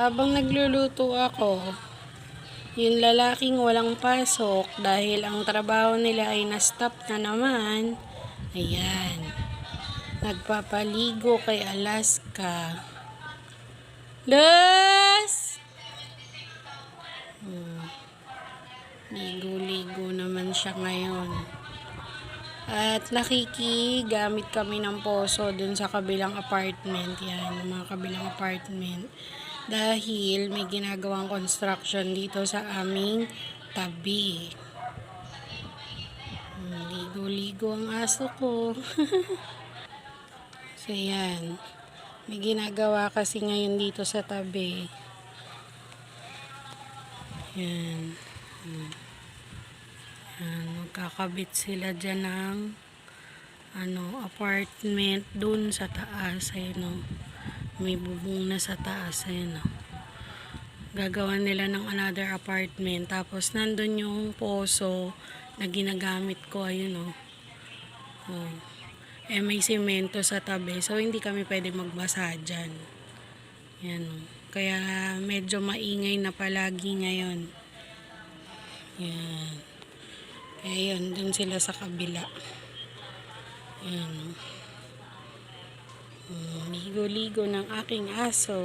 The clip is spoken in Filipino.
Habang nagluluto ako, yung lalaking walang pasok dahil ang trabaho nila ay na-stop na naman. Ayan. Nagpapaligo kay Alaska. Luz! Ligo-ligo naman siya ngayon. At nakikigamit kami ng poso dun sa kabilang apartment. Yan, mga kabilang apartment. Dahil may ginagawang construction dito sa aming tabi. Ligo-ligo ang aso ko. So yan. May ginagawa kasi ngayon dito sa tabi. Yan. Yan. Magkakabit sila dyan ng apartment dun sa taas. Ayun o. May bubong na sa taas. Ayun o. Gagawa nila ng another apartment. Tapos nandun yung poso na ginagamit ko. Ayun o. Oh. May semento sa tabi. So hindi kami pwede magbasa dyan. Yan o. Kaya medyo maingay na palagi ngayon. Yan. Kaya yun, dun sila sa kabila. Yan. Ligo-ligo ng aking aso.